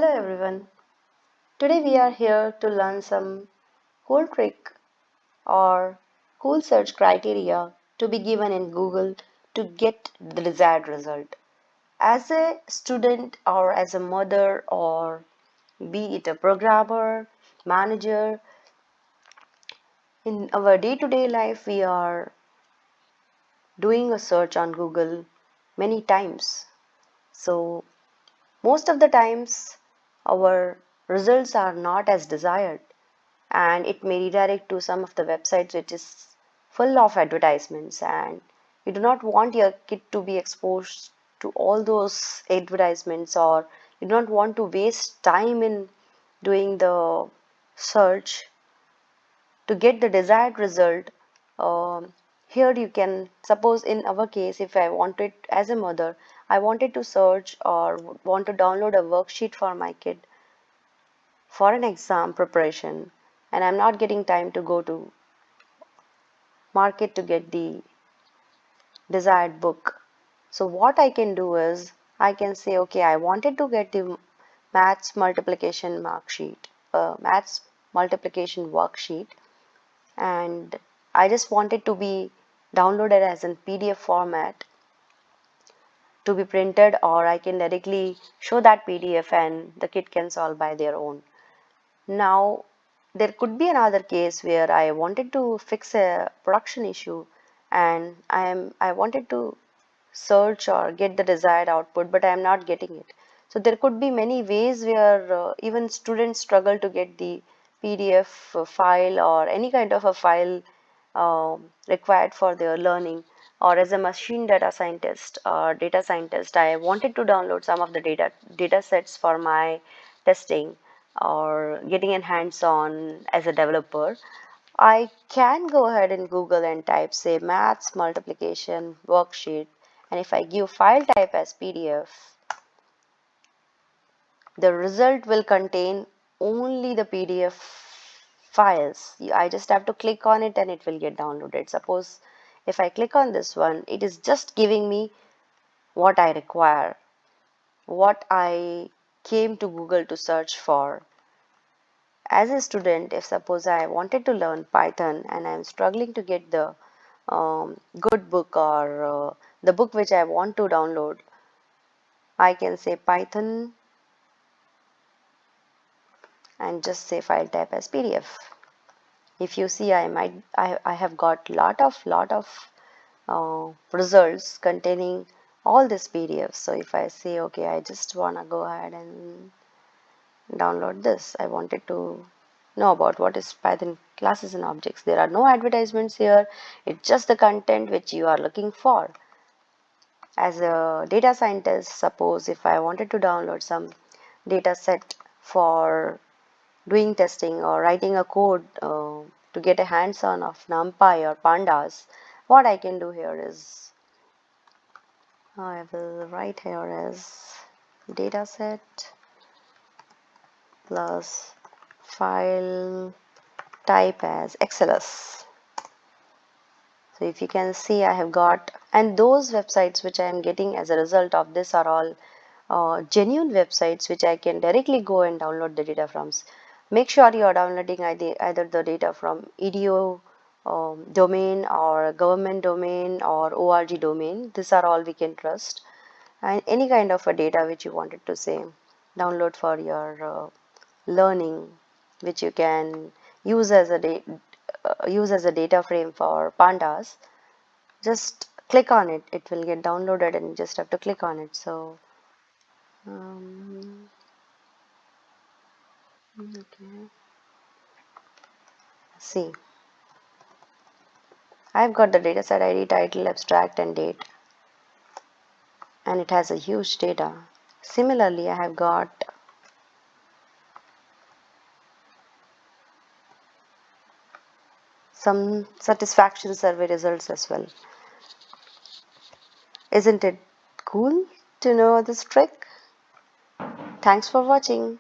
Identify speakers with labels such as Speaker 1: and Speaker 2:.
Speaker 1: Hello everyone. Today we are here to learn some cool trick or cool search criteria to be given in Google to get the desired result. As a student or as a mother or be it a programmer, manager, in our day-to-day life we are doing a search on Google many times. So most of the times our results are not as desired and it may redirect to some of the websites which is full of advertisements, and you do not want your kid to be exposed to all those advertisements, or you do not want to waste time in doing the search to get the desired result. Here you can suppose in our case, if I wanted as a mother, I wanted to search or want to download a worksheet for my kid for an exam preparation, and I'm not getting time to go to market to get the desired book. So what I can do is I can say, okay, I wanted to get the maths multiplication mark sheet, maths multiplication worksheet, and I just want it to be downloaded as in PDF format to be printed, or I can directly show that PDF and the kid can solve by their own. Now, there could be another case where I wanted to fix a production issue and I wanted to search or get the desired output, but I am not getting it. So there could be many ways where even students struggle to get the PDF file or any kind of a file required for their learning. Or as a machine data scientist or data scientist, I wanted to download some of the data sets for my testing or getting in hands on as a developer. I can go ahead in Google and type, say, maths multiplication worksheet, and if I give file type as PDF, the result will contain only the PDF files. I just have to click on it and it will get downloaded. Suppose if I click on this one, it is just giving me what I require, what I came to Google to search for. As a student, if suppose I wanted to learn Python and I'm struggling to get the good book or the book which I want to download, I can say Python and just say file type as PDF. If you see, I have got lot of results containing all this PDFs. So if I say, okay, I just wanna go ahead and download this, I wanted to know about what is Python classes and objects. There are no advertisements here. It's just the content which you are looking for. As a data scientist, suppose if I wanted to download some data set for doing testing or writing a code to get a hands-on of NumPy or Pandas, what I can do here is I will write here as dataset plus file type as XLS. So if you can see, I have got, and those websites which I am getting as a result of this are all genuine websites which I can directly go and download the data from. Make sure you are downloading either the data from EDO domain or government domain or ORG domain. These are all we can trust. And any kind of a data which you wanted to say download for your learning, which you can use as a data frame for pandas, just click on it, it will get downloaded and you just have to click on it. So um, okay, see, I've got the dataset ID, title, abstract and date, and it has a huge data. Similarly, I have got some satisfaction survey results as well. Isn't it cool to know this trick? Thanks for watching.